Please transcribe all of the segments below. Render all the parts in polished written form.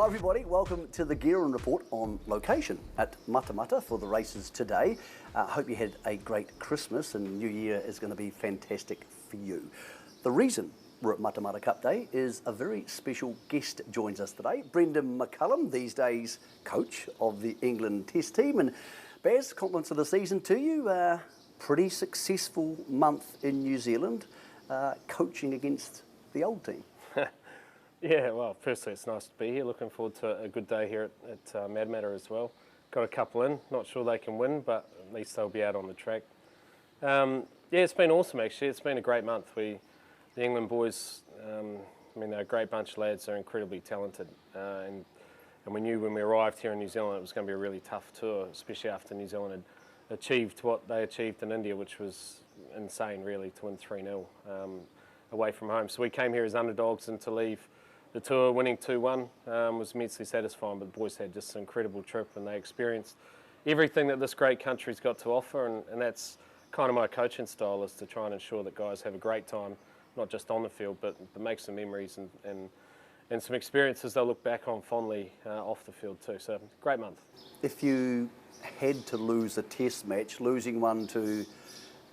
Hi everybody, welcome to the Guerin Report on location at Matamata for the races today. Hope you had a great Christmas and New Year is going to be fantastic for you. The reason we're at Matamata Cup Day is a very special guest joins us today. Brendon McCullum, these days coach of the England Test team. And Baz, compliments of the season to you. Pretty successful month in New Zealand, coaching against the old team. Yeah, well, firstly, it's nice to be here. Looking forward to a good day here at Matamata as well. Got a couple in. Not sure they can win, but at least they'll be out on the track. Yeah, it's been awesome, actually. It's been a great month. The England boys, they're a great bunch of lads. They're incredibly talented. And we knew when we arrived here in New Zealand it was going to be a really tough tour, especially after New Zealand had achieved what they achieved in India, which was insane, really, to win 3-0 away from home. So we came here as underdogs, and to leave the tour winning 2-1 was immensely satisfying, but the boys had just an incredible trip and they experienced everything that this great country's got to offer, and that's kind of my coaching style, is to try and ensure that guys have a great time, not just on the field, but make some memories and some experiences they'll look back on fondly off the field too. So, great month. If you had to lose a test match, losing one to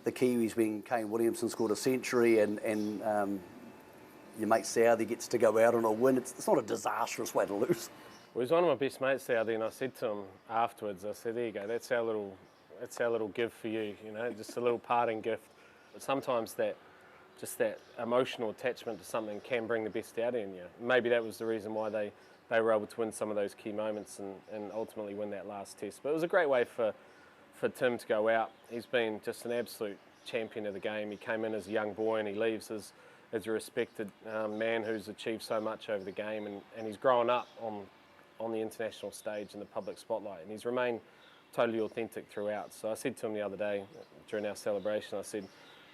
the Kiwis when Kane Williamson scored a century and your mate Southey gets to go out on a win, it's not a disastrous way to lose. Well, he was one of my best mates, Southey, and I said to him afterwards, I said, there you go, that's our little gift for you, just a little parting gift. But sometimes that emotional attachment to something can bring the best out in you. Maybe that was the reason why they were able to win some of those key moments and ultimately win that last test. But it was a great way for Tim to go out. He's been just an absolute champion of the game. He came in as a young boy and he leaves as a respected man who's achieved so much over the game, and he's grown up on the international stage in the public spotlight, and he's remained totally authentic throughout. So I said to him the other day during our celebration, I said,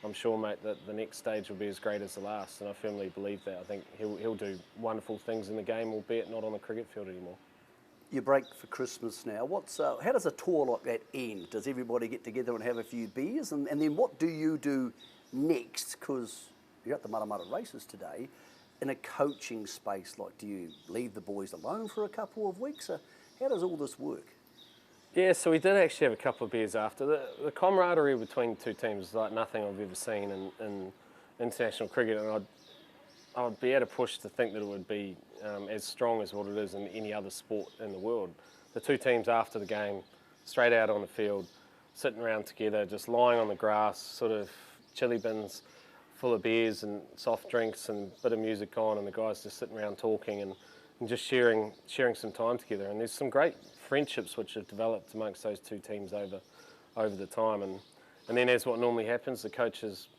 I'm sure, mate, that the next stage will be as great as the last, and I firmly believe that. I think he'll do wonderful things in the game, albeit not on the cricket field anymore. You break for Christmas now. How does a tour like that end? Does everybody get together and have a few beers? And then what do you do next? Because you're at the Matamata races today. In a coaching space, do you leave the boys alone for a couple of weeks? How does all this work? Yeah, so we did actually have a couple of beers after. The camaraderie between the two teams is like nothing I've ever seen in international cricket, and I'd be able to push to think that it would be as strong as what it is in any other sport in the world. The two teams after the game, straight out on the field, sitting around together, just lying on the grass, sort of chili bins full of beers and soft drinks and a bit of music on, and the guys just sitting around talking and just sharing some time together. And there's some great friendships which have developed amongst those two teams over the time. And then, as what normally happens, the coaches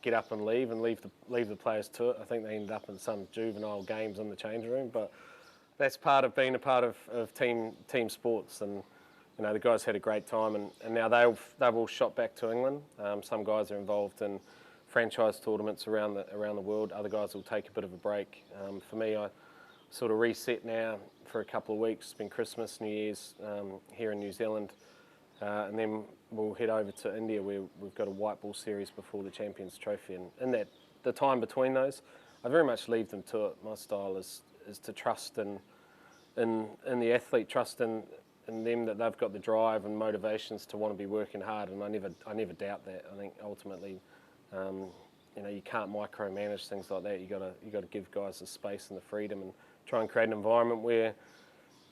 get up and leave the players to it. I think they ended up in some juvenile games in the change room, but that's part of being a part of team sports. And the guys had a great time, and now they've all shot back to England. Some guys are involved in franchise tournaments around the world. Other guys will take a bit of a break. For me, I sort of reset now for a couple of weeks. It's been Christmas, New Year's here in New Zealand, and then we'll head over to India where we've got a white ball series before the Champions Trophy. And in the time between those, I very much leave them to it. My style is to trust in the athlete, trust in them, that they've got the drive and motivations to want to be working hard, and I never doubt that. I think ultimately, you can't micromanage things like that. You got to give guys the space and the freedom, and try and create an environment where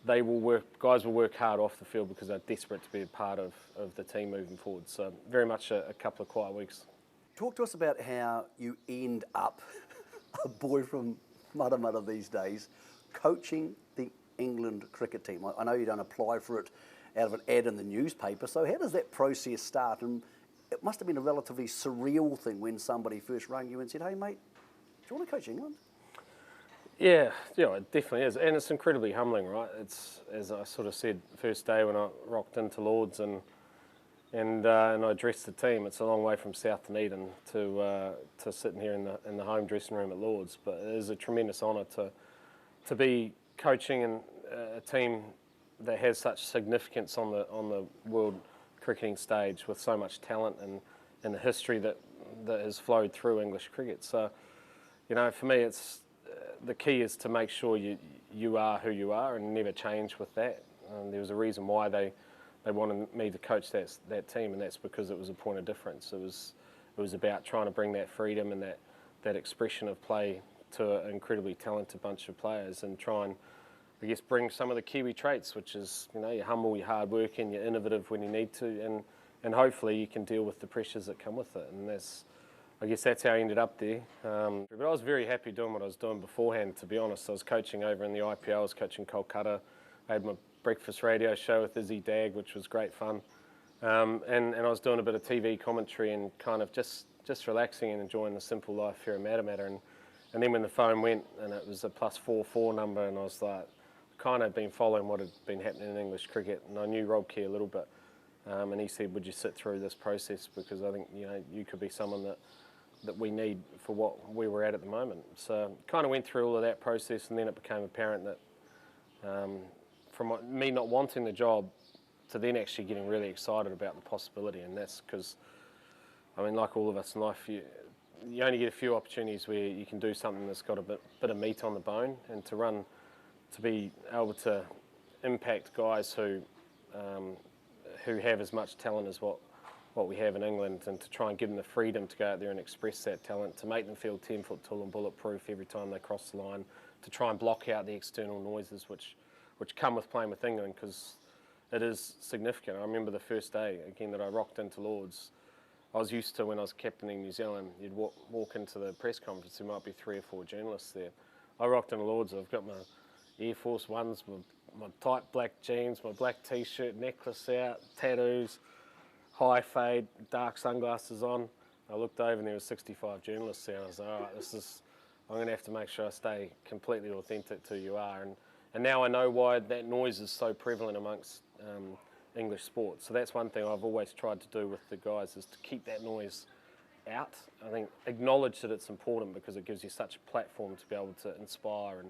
guys will work hard off the field because they're desperate to be a part of the team moving forward. So very much a couple of quiet weeks. Talk to us about how you end up, a boy from Matamata these days, coaching the England cricket team. I know you don't apply for it out of an ad in the newspaper, so how does that process start? And it must have been a relatively surreal thing when somebody first rang you and said, hey mate, do you want to coach England? Yeah, it definitely is, and it's incredibly humbling, right? It's, as I sort of said the first day when I rocked into Lords and I addressed the team, it's a long way from South Dunedin to sitting here in the home dressing room at Lords, but it is a tremendous honour to be coaching a team that has such significance on the world cricketing stage, with so much talent and the history that has flowed through English cricket. So, for me, it's the key is to make sure you are who you are and never change with that. There was a reason why they wanted me to coach that team, and that's because it was a point of difference. It was about trying to bring that freedom and that expression of play to an incredibly talented bunch of players, and try and, I guess, bring some of the Kiwi traits, which is, you're humble, you're hardworking, you're innovative when you need to, and hopefully you can deal with the pressures that come with it. And I guess that's how I ended up there. But I was very happy doing what I was doing beforehand, to be honest. I was coaching over in the IPL, I was coaching Kolkata. I had my breakfast radio show with Izzy Dag, which was great fun. And I was doing a bit of TV commentary and kind of just relaxing and enjoying the simple life here in Matamata. And then when the phone went and it was a +44 number, and I was like, kind of been following what had been happening in English cricket, and I knew Rob Key a little bit. And he said, would you sit through this process, because I think you could be someone that we need for what we were at the moment. So kind of went through all of that process, and then it became apparent that from me not wanting the job to then actually getting really excited about the possibility. And that's because, like all of us in life, you only get a few opportunities where you can do something that's got a bit of meat on the bone, and to be able to impact guys who have as much talent as what we have in England, and to try and give them the freedom to go out there and express that talent, to make them feel 10-foot tall and bulletproof every time they cross the line, to try and block out the external noises which come with playing with England, because it is significant. I remember the first day, again, that I rocked into Lords. I was used to, when I was captaining New Zealand, you'd walk into the press conference, there might be 3 or 4 journalists there. I rocked into Lords, I've got my Air Force Ones, my tight black jeans, my black t-shirt, necklace out, tattoos, high fade, dark sunglasses on. I looked over and there were 65 journalists there, and I was like, all right, I'm going to have to make sure I stay completely authentic to who you are. And now I know why that noise is so prevalent amongst English sports. So that's one thing I've always tried to do with the guys, is to keep that noise out. I think acknowledge that it's important, because it gives you such a platform to be able to inspire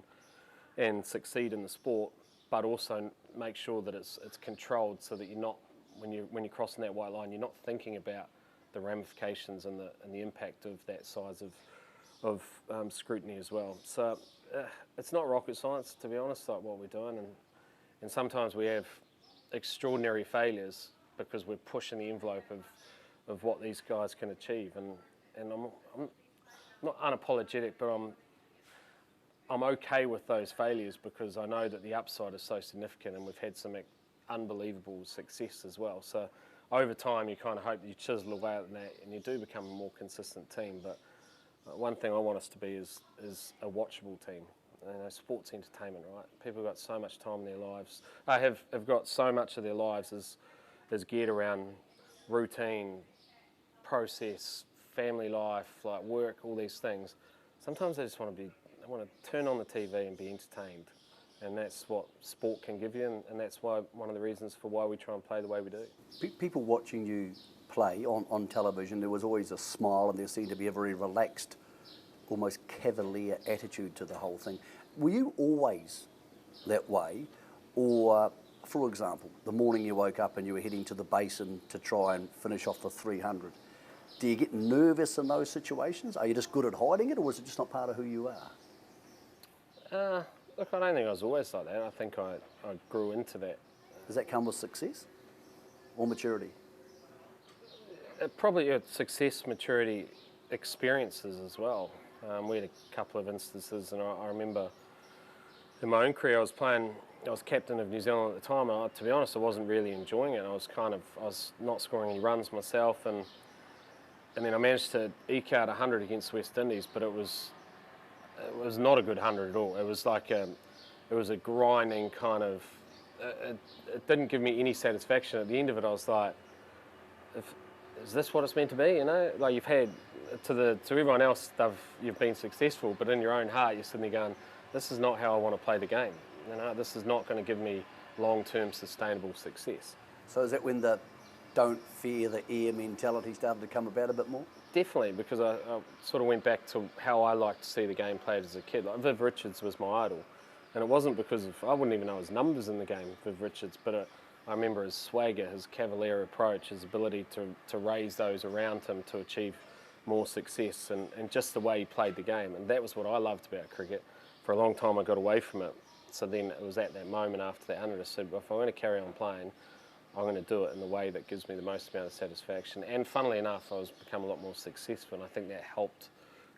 and succeed in the sport, but also make sure that it's controlled, so that you're not, when you're crossing that white line, you're not thinking about the ramifications and the impact of that size of scrutiny as well. So it's not rocket science, to be honest, like what we're doing, and sometimes we have extraordinary failures because we're pushing the envelope of what these guys can achieve, and I'm not unapologetic, but I'm okay with those failures, because I know that the upside is so significant, and we've had some unbelievable success as well. So over time, you kind of hope that you chisel away at that and you do become a more consistent team. But one thing I want us to be is a watchable team. Sports entertainment, right? People have got so much time in their lives. Have got so much of their lives is geared around routine, process, family life, like work, all these things. Sometimes they just want to turn on the TV and be entertained. And that's what sport can give you, and that's one of the reasons for why we try and play the way we do. People watching you play on television, there was always a smile, and there seemed to be a very relaxed, almost cavalier attitude to the whole thing. Were you always that way? Or, for example, the morning you woke up and you were heading to the basin to try and finish off the 300, do you get nervous in those situations? Are you just good at hiding it, or is it just not part of who you are? Look, I don't think I was always like that. I think I grew into that. Does that come with success or maturity? Probably success, maturity, experiences as well. We had a couple of instances, and I remember in my own career I was captain of New Zealand at the time, and to be honest, I wasn't really enjoying it. I was not scoring any runs myself, and then I managed to eke out 100 against West Indies, but it was not a good 100 at all. It was like it was a grinding kind of. It didn't give me any satisfaction. At the end of it, I was like, "Is this what it's meant to be?" You know, like you've had to everyone else, you've been successful, but in your own heart, you're sitting there going, "This is not how I want to play the game. You know, this is not going to give me long-term sustainable success." So is that when the don't fear the air mentality started to come about a bit more? Definitely, because I sort of went back to how I liked to see the game played as a kid. Like Viv Richards was my idol, and it wasn't because I wouldn't even know his numbers in the game, Viv Richards, but I remember his swagger, his cavalier approach, his ability to raise those around him to achieve more success, and just the way he played the game. And that was what I loved about cricket. For a long time I got away from it, So then it was at that moment after that 100 I said, well, if I'm going to carry on playing, I'm going to do it in the way that gives me the most amount of satisfaction. And funnily enough, I was become a lot more successful, and I think that helped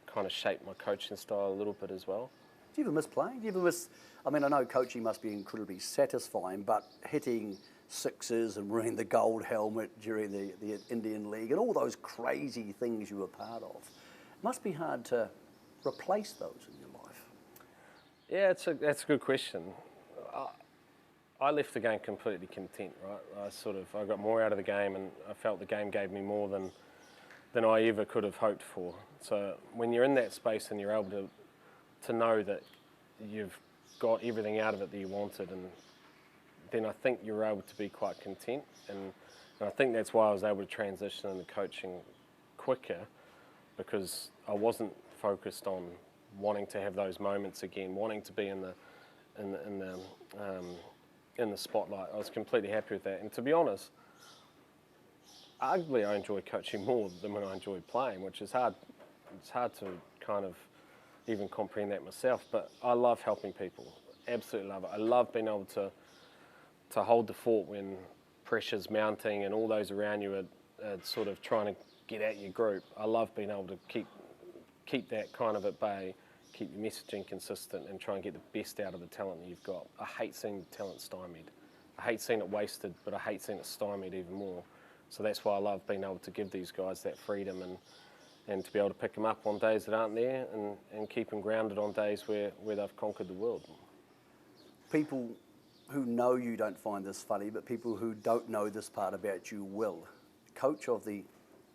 kind of shape my coaching style a little bit as well. Do you ever miss playing? Do you ever miss, I mean, I know coaching must be incredibly satisfying, but hitting sixes and wearing the gold helmet during the Indian League and all those crazy things you were part of, it must be hard to replace those in your life. Yeah, that's a good question. I left the game completely content, right? I got more out of the game, and I felt the game gave me more than I ever could have hoped for. So when you're in that space and you're able to know that you've got everything out of it that you wanted, and then I think you're able to be quite content. And I think that's why I was able to transition into coaching quicker, because I wasn't focused on wanting to have those moments again, wanting to be in the spotlight. I was completely happy with that. And to be honest, arguably I enjoy coaching more than when I enjoyed playing, which is hard. It's hard to kind of even comprehend that myself. But I love helping people. Absolutely love it. I love being able to hold the fort when pressure's mounting and all those around you are sort of trying to get at your group. I love being able to keep that kind of at bay, keep your messaging consistent, and try and get the best out of the talent that you've got. I hate seeing the talent stymied. I hate seeing it wasted, but I hate seeing it stymied even more. So that's why I love being able to give these guys that freedom and to be able to pick them up on days that aren't there and keep them grounded on days where they've conquered the world. People who know you don't find this funny, but people who don't know this part about you will. Coach of the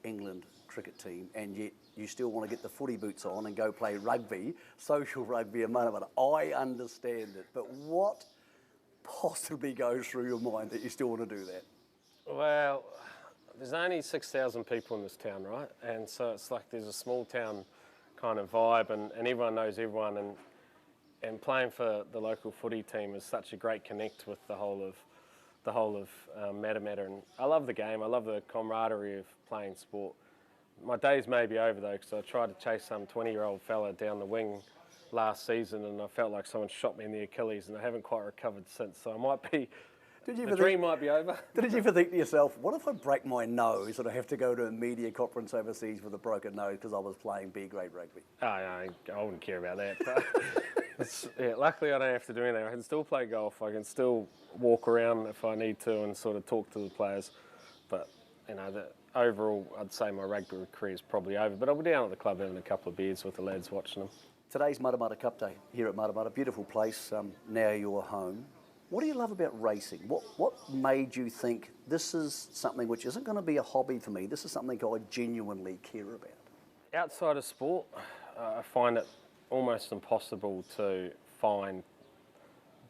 England cricket team, and yet you still want to get the footy boots on and go play rugby, social rugby and Matamata. I understand it, but what possibly goes through your mind that you still want to do that? Well, there's only 6,000 people in this town, right? And so it's like there's a small town kind of vibe, and everyone knows everyone, and playing for the local footy team is such a great connect with the whole of Matamata. And I love the game. I love the camaraderie of playing sport. My days may be over though, because I tried to chase some 20-year-old fella down the wing last season, and I felt like someone shot me in the Achilles, and I haven't quite recovered since. So I might be. The dream might be over. Did you ever think to yourself, what if I break my nose and I have to go to a media conference overseas with a broken nose because I was playing B-grade rugby? Oh, no, I wouldn't care about that. But luckily I don't have to do anything. I can still play golf. I can still walk around if I need to and sort of talk to the players. But, overall, I'd say my rugby career is probably over. But I'll be down at the club having a couple of beers with the lads watching them. Today's Matamata Cup Day here at Matamata. Beautiful place, now you're home. What do you love about racing? What made you think this is something which isn't going to be a hobby for me, this is something I genuinely care about? Outside of sport, I find it almost impossible to find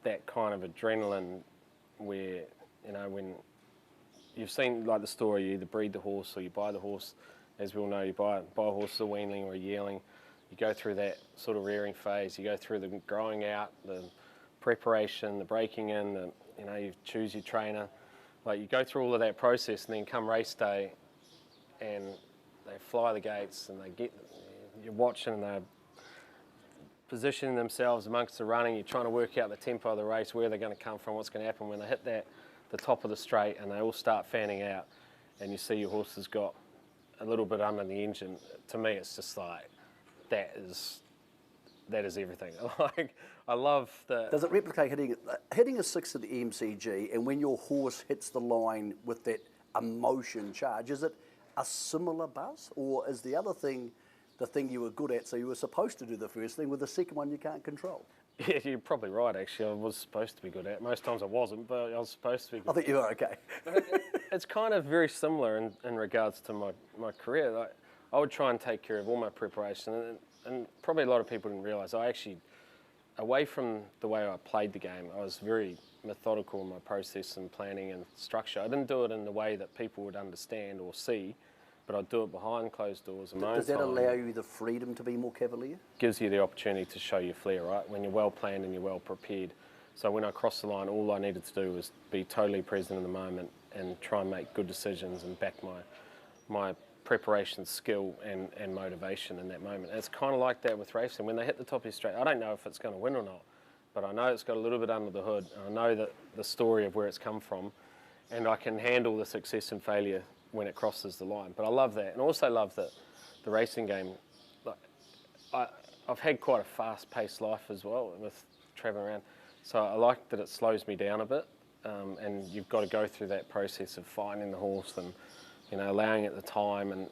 that kind of adrenaline where, when you've seen like the story, you either breed the horse or you buy the horse. As we all know, you buy a horse as a weanling or a yearling. You go through that sort of rearing phase, you go through the growing out, the preparation, the breaking in, you choose your trainer. Like you go through all of that process, and then come race day and they fly the gates and you're watching and they're positioning themselves amongst the running. You're trying to work out the tempo of the race, where they're going to come from, what's going to happen when they hit the top of the straight and they all start fanning out and you see your horse has got a little bit under the engine. To me, it's just like, that is everything. Like, I love the... Does it replicate hitting a six at the EMCG, and when your horse hits the line with that emotion charge, is it a similar buzz? Or is the other thing the thing you were good at, so you were supposed to do the first thing, with the second one you can't control? Yeah, you're probably right, actually. I was supposed to be good at it. Most times I wasn't, but I was supposed to be good. I think you were okay. It's kind of very similar in regards to my career. Like, I would try and take care of all my preparation, and probably a lot of people didn't realise, I actually, away from the way I played the game, I was very methodical in my process and planning and structure. I didn't do it in the way that people would understand or see, but I'd do it behind closed doors. Does that allow you the freedom to be more cavalier? Gives you the opportunity to show your flair, right? When you're well planned and you're well prepared. So when I crossed the line, all I needed to do was be totally present in the moment and try and make good decisions and back my preparation, skill and motivation in that moment. And it's kind of like that with racing. When they hit the top of your straight, I don't know if it's going to win or not, but I know it's got a little bit under the hood, and I know that the story of where it's come from, and I can handle the success and failure when it crosses the line. But I love that, and also love that the racing game, like, I've had quite a fast-paced life as well with travelling around, so I like that it slows me down a bit, and you've got to go through that process of finding the horse and, you know, allowing it the time, and,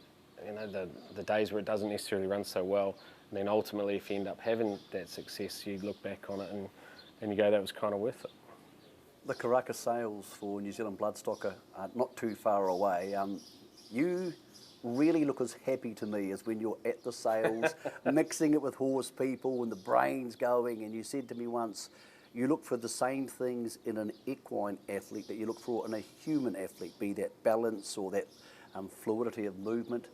you know, the days where it doesn't necessarily run so well, and then ultimately if you end up having that success, you look back on it and you go, that was kind of worth it. The Karaka sales for New Zealand Bloodstock are not too far away. You really look as happy to me as when you're at the sales, mixing it with horse people and the brains going, and you said to me once, you look for the same things in an equine athlete that you look for in a human athlete, be that balance or that fluidity of movement.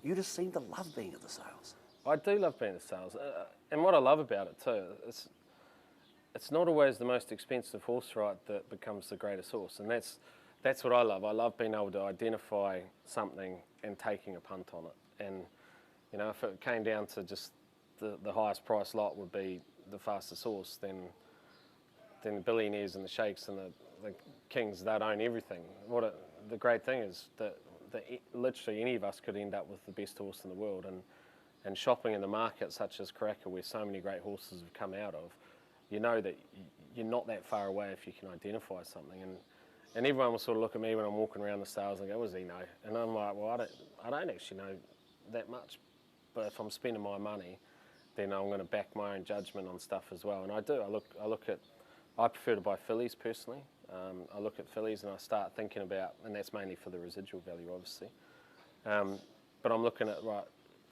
You just seem to love being at the sales. I do love being at the sales, and what I love about it too, it's not always the most expensive horse ride that becomes the greatest horse, and that's what I love. I love being able to identify something and taking a punt on it. And, you know, if it came down to just the highest price lot would be the fastest horse, then the billionaires and the sheikhs and the kings, they'd own everything. The great thing is that literally any of us could end up with the best horse in the world, and shopping in the market such as Karaka, where so many great horses have come out of, you know that you're not that far away if you can identify something. And everyone will sort of look at me when I'm walking around the sales and go, what does he know? And I'm like, well, I don't actually know that much, but if I'm spending my money, then I'm going to back my own judgment on stuff as well. And I do. I prefer to buy fillies personally. I look at fillies and I start thinking about, and that's mainly for the residual value, obviously. But I'm looking at,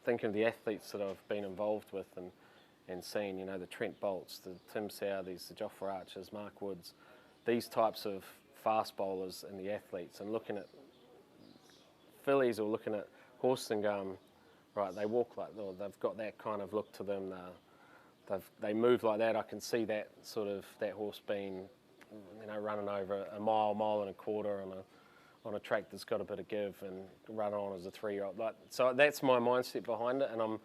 thinking of the athletes that I've been involved with and seen, you know, the Trent Bolts, the Tim Southeys, the Jofra Archers, Mark Woods, these types of fast bowlers and the athletes, and looking at fillies or looking at horses and going, right, they walk like, they've got that kind of look to them, they move like that. I can see that that horse being, you know, running over a mile and a quarter on a track that's got a bit of give and run on as a 3-year-old. So that's my mindset behind it, and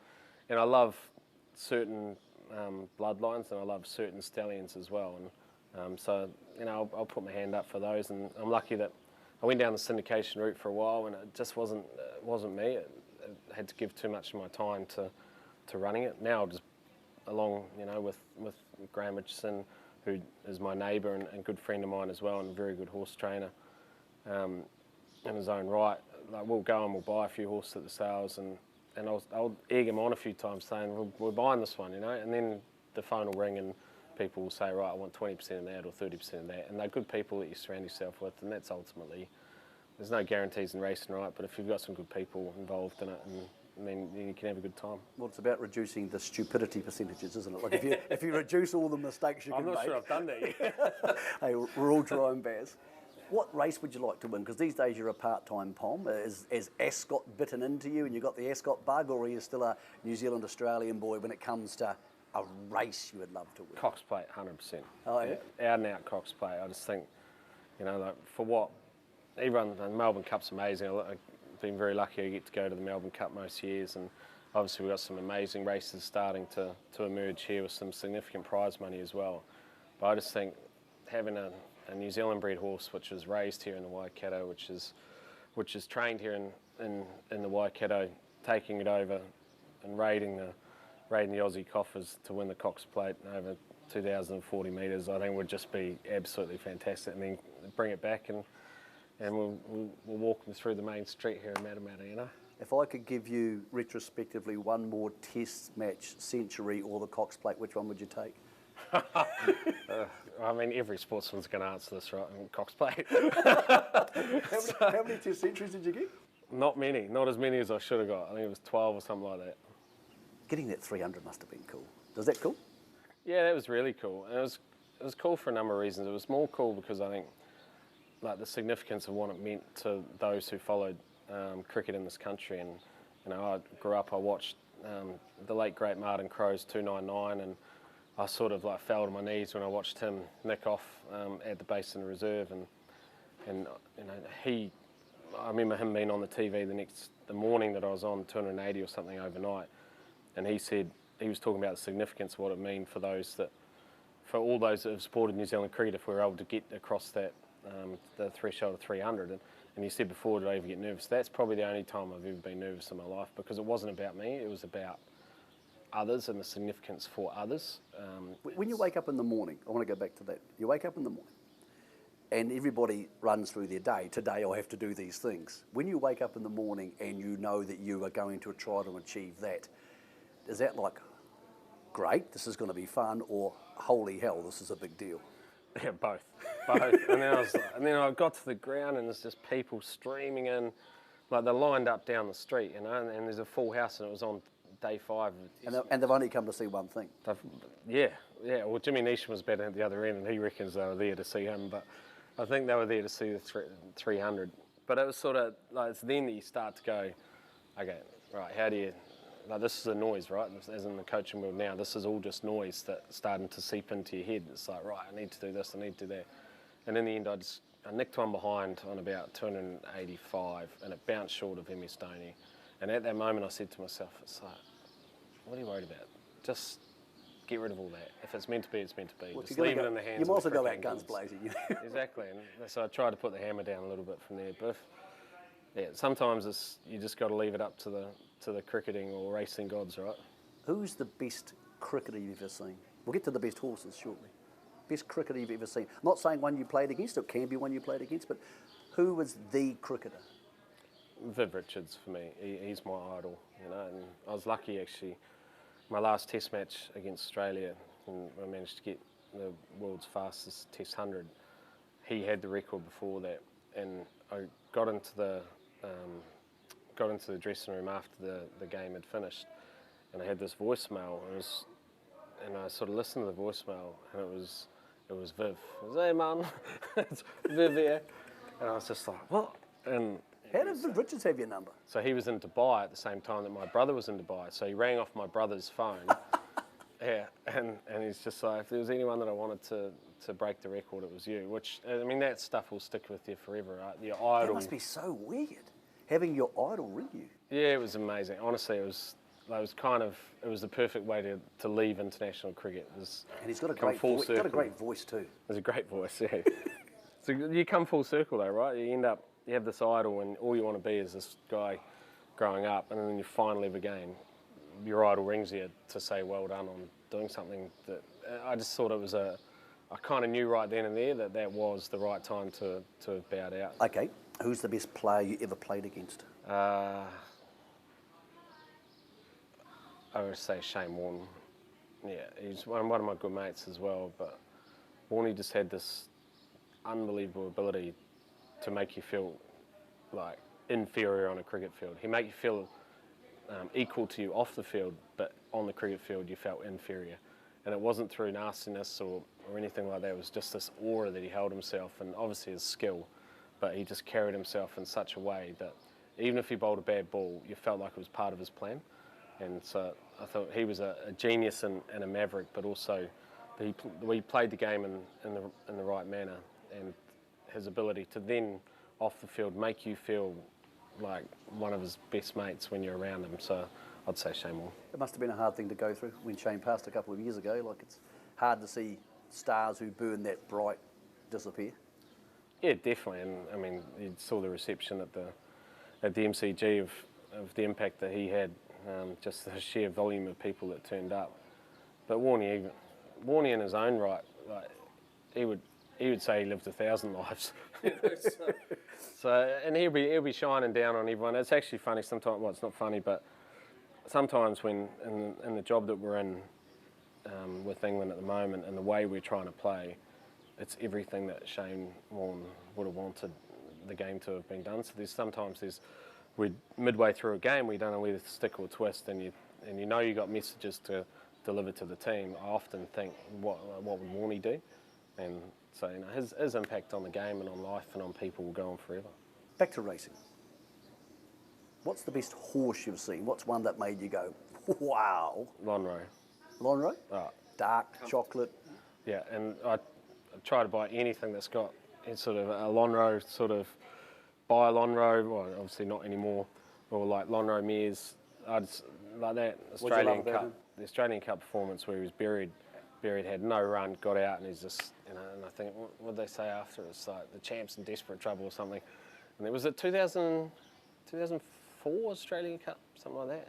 I love certain bloodlines, and I love certain stallions as well. And so, you know, I'll put my hand up for those, and I'm lucky that I went down the syndication route for a while, and it just wasn't me. It had to give too much of my time to running it. Now, just along, you know, with Graham Richardson, who is my neighbour and good friend of mine as well, and a very good horse trainer in his own right. Like, we'll go and we'll buy a few horses at the sales, and I'll egg him on a few times saying, we're buying this one, you know, and then the phone will ring and people will say, right, I want 20% of that or 30% of that, and they're good people that you surround yourself with, and that's ultimately, there's no guarantees in racing, right, but if you've got some good people involved in it, and then you can have a good time. Well, it's about reducing the stupidity percentages, isn't it? Like if you reduce all the mistakes you can make. I'm not sure I've done that yet. Hey, we're all trying, Baz. What race would you like to win? Because these days you're a part-time pom. Is Ascot bitten into you and you got the Ascot bug, or are you still a New Zealand Australian boy when it comes to a race you would love to win? Cox Plate, 100%. Oh, yeah? Out and out Cox Plate. I just think, you know, like, for what everyone, the Melbourne Cup's amazing. I've been very lucky I get to go to the Melbourne Cup most years, and obviously we've got some amazing races starting to emerge here with some significant prize money as well. But I just think having a New Zealand bred horse which is raised here in the Waikato, which is trained here in the Waikato, taking it over and raiding the Aussie coffers to win the Cox Plate over 2,040 metres, I think would just be absolutely fantastic. And then bring it back and we'll walk them through the main street here in Matamata, you know. If I could give you retrospectively one more test match century or the Cox Plate, which one would you take? I mean, every sportsman's going to answer this, right? Cox Plate. How many test centuries did you get? Not many, not as many as I should have got. I think it was 12 or something like that. Getting that 300 must have been cool. Was that cool? Yeah, that was really cool. And it was cool for a number of reasons. It was more cool because I think, like, the significance of what it meant to those who followed cricket in this country. And, you know, I grew up, I watched the late great Martin Crowe's 299, and I sort of like fell to my knees when I watched him nick off at the Basin Reserve, and you know, I remember him being on the TV the morning that I was on 280 or something overnight, and he said he was talking about the significance of what it meant for those that for all those that have supported New Zealand cricket, if we were able to get across that the threshold of 300. And you said before, did I ever get nervous? That's probably the only time I've ever been nervous in my life, because it wasn't about me, it was about others and the significance for others. When you wake up in the morning, I want to go back to that. You wake up in the morning and everybody runs through their day. Today I have to do these things. When you wake up in the morning and you know that you are going to try to achieve that, is that like, great, this is going to be fun, or holy hell, this is a big deal? Yeah, both. And then I got to the ground and there's just people streaming in, like they're lined up down the street, and there's a full house, and it was on day 5. And they've only come to see one thing. Yeah. Well, Jimmy Neesham was better at the other end, and he reckons they were there to see him, but I think they were there to see the 300. But it was sort of like, it's then that you start to go, okay, right, how do you, like, this is a noise, right? As in the coaching world now, this is all just noise that's starting to seep into your head. It's like, right, I need to do this, I need to do that. And in the end, I nicked one behind on about 285, and it bounced short of Emmy Stoney. And at that moment, I said to myself, it's like, what are you worried about? Just get rid of all that. If it's meant to be, it's meant to be. Well, just leave it in the hands of the You might also go out cricketing guns gods. blazing. Exactly. And so I tried to put the hammer down a little bit from there. But sometimes you just got to leave it up to the cricketing or racing gods, right? Who's the best cricketer you've ever seen? We'll get to the best horses shortly. Best cricketer you've ever seen. I'm not saying one you played against, it can be one you played against, but who was the cricketer? Viv Richards for me. He's my idol, you know. And I was lucky, actually. My last Test match against Australia, and I managed to get the world's fastest Test 100. He had the record before that, and I got into the dressing room after the game had finished, and I had this voicemail, and I sort of listened to the voicemail, and it was Viv. It was, hey man, it's Viv here, and I was just like, what? And how did Viv Richards have your number? so he was in Dubai at the same time that my brother was in Dubai, so he rang off my brother's phone. Yeah, and he's just like, if there was anyone that I wanted to break the record, it was you. Which, I mean, that stuff will stick with you forever, right? Your idol. That must be so weird, having your idol ring you. Yeah, it was amazing. Honestly, it was the perfect way to leave international cricket. And he's got a great voice. Got a great voice too. It's a great voice, yeah. So you come full circle though, right? You have this idol, and all you want to be is this guy growing up, and then you finally have a game. Your idol rings you to say well done on doing something that I just thought it was I kind of knew right then and there that was the right time to have bowed out. Okay, who's the best player you ever played against? I would say Shane Warne. Yeah, he's one of my good mates as well, but Warne just had this unbelievable ability to make you feel like inferior on a cricket field. He made you feel equal to you off the field, but on the cricket field you felt inferior. And it wasn't through nastiness or anything like that. It was just this aura that he held himself, and obviously his skill, but he just carried himself in such a way that even if he bowled a bad ball, you felt like it was part of his plan. And so I thought he was a genius and a maverick, but also he played the game in the right manner, and his ability to then off the field make you feel like one of his best mates when you're around him. So I'd say Shane Warne. It must have been a hard thing to go through when Shane passed a couple of years ago. Like, it's hard to see stars who burn that bright disappear. Yeah, definitely. And I mean, you saw the reception at the MCG of the impact that he had, just the sheer volume of people that turned up. But Warne in his own right, like, he would say he lived 1,000 lives. So, and he'll be shining down on everyone. It's actually funny sometimes. Well, it's not funny, but sometimes when in the job that we're in with England at the moment and the way we're trying to play, it's everything that Shane Warne would have wanted the game to have been done. So we're midway through a game, we don't know whether to stick or twist, and you know you got messages to deliver to the team. I often think, what would Warne do? And so, you know, his impact on the game and on life and on people will go on forever. Back to racing. What's the best horse you've seen? What's one that made you go, wow? Lonhro. Lonhro? Oh. Dark, chocolate. Yeah, and I try to buy anything that's got sort of a Lonhro, sort of buy a Lonhro, well, obviously not anymore, or like Lonhro mares. Like that Australian Cup, the Australian Cup performance where he was buried Berry had no run, got out, and he's just, you know, and I think, what did they say after? It's like the champ's in desperate trouble or something. And it was at 2004 Australian Cup, something like that.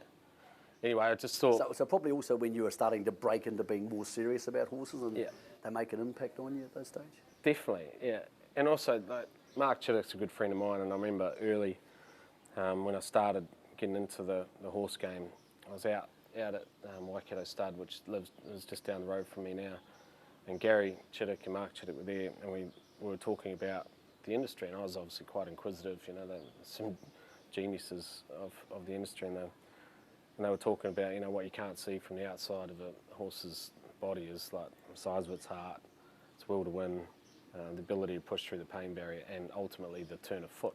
Anyway, I just thought... So probably also when you were starting to break into being more serious about horses and Yeah. they make an impact on you at that stage? Definitely, yeah. And also, like, Mark Chittick's a good friend of mine, and I remember early when I started getting into the horse game, I was out at Waikato Stud, which is just down the road from me now, and Gary Chittick and Mark Chittick were there, and we were talking about the industry, and I was obviously quite inquisitive, you know, some geniuses of the industry, and they were talking about, you know, what you can't see from the outside of a horse's body is like the size of its heart, its will to win, the ability to push through the pain barrier, and ultimately the turn of foot.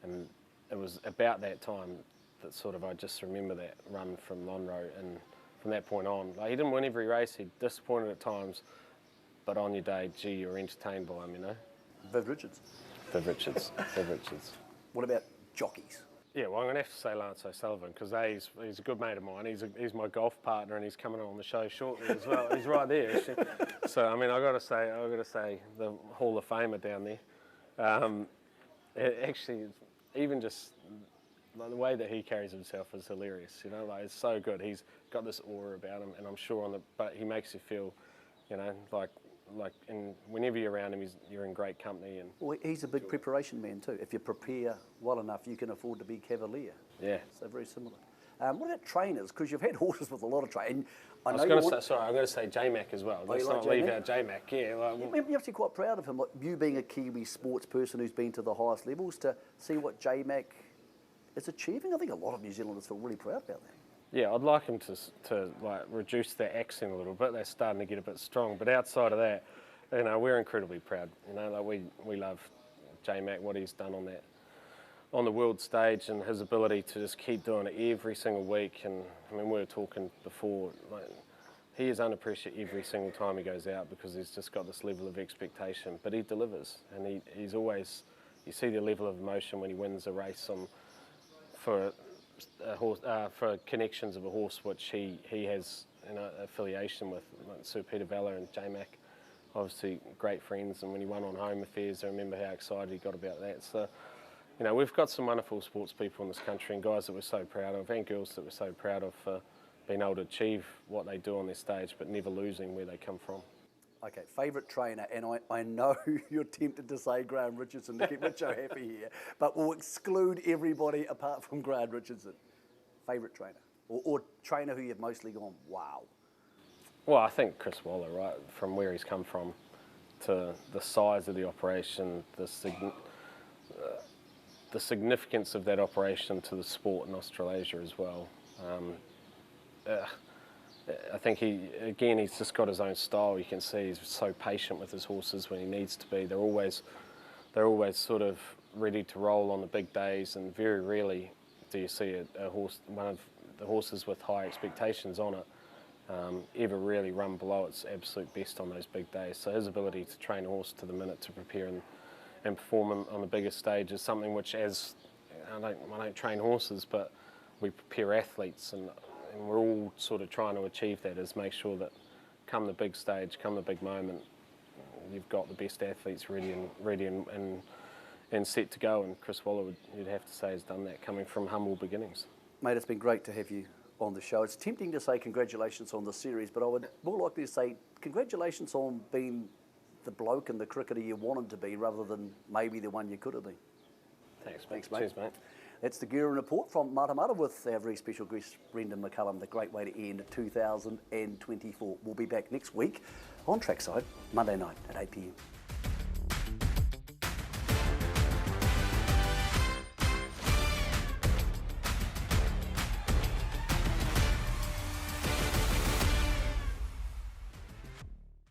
And it was about that time that sort of I just remember that run from Lonhro, and from that point on, like, he didn't win every race, he disappointed at times, but on your day, gee, you were entertained by him, you know. Viv Richards. Viv Richards. Viv Richards. What about jockeys? Yeah, well, I'm going to have to say Lance O'Sullivan, because he's a good mate of mine. He's my golf partner, and he's coming on the show shortly as well. He's right there, actually. So I mean, I got to say the Hall of Famer down there. Actually, even just like the way that he carries himself is hilarious. You know, like, it's so good. He's got this aura about him, and I'm sure but he makes you feel, you know, like. And whenever you're around him, you're in great company. And Well, he's a big preparation man too. If you prepare well enough, you can afford to be cavalier. yeah. So very similar. What about trainers? Because you've had horses with a lot of training. I'm going to say J-Mac as well. Let's not leave out J-Mac. Yeah, like, You're actually quite proud of him. Like you being a Kiwi sports person who's been to the highest levels, to see what J-Mac is achieving. I think a lot of New Zealanders feel really proud about that. yeah, I'd like him to like reduce their accent a little bit. They're starting to get a bit strong. But outside of that, you know, we're incredibly proud. You know, like we love J-Mac, what he's done on the world stage, and his ability to just keep doing it every single week. And I mean, we were talking before, like, he is under pressure every single time he goes out, because he's just got this level of expectation. But he delivers, and he's always, you see the level of emotion when he wins a race for connections of a horse which he has, you know, affiliation with, like Sir Peter Vella and J-Mac, obviously great friends. And when he won on Home Affairs, I remember how excited he got about that. So, you know, we've got some wonderful sports people in this country, and guys that we're so proud of, and girls that we're so proud of for being able to achieve what they do on their stage, but never losing where they come from. Okay, favourite trainer, and I know you're tempted to say Graham Richardson to keep Richo happy here, but we'll exclude everybody apart from Graham Richardson. Favourite trainer, or trainer who you've mostly gone, wow. Well, I think Chris Waller, right, from where he's come from to the size of the operation, the significance of that operation to the sport in Australasia as well. I think he's just got his own style. You can see he's so patient with his horses when he needs to be. They're always sort of ready to roll on the big days, and very rarely do you see a horse, one of the horses with high expectations on it, ever really run below its absolute best on those big days. So his ability to train a horse to the minute to prepare and perform on the biggest stage is something which, as I don't train horses, but we prepare athletes, and we're all sort of trying to achieve that, is make sure that come the big stage, come the big moment, you've got the best athletes ready and set to go. And Chris Waller, you'd have to say, has done that, coming from humble beginnings. Mate, it's been great to have you on the show. It's tempting to say congratulations on the series, but I would more likely to say congratulations on being the bloke and the cricketer you wanted to be, rather than maybe the one you could have been. Thanks, mate. Thanks, mate. Cheers, mate. That's the Guerin Report from Matamata with our very special guest, Brendon McCullum. The great way to end 2024. We'll be back next week on Trackside, Monday night at 8 p.m.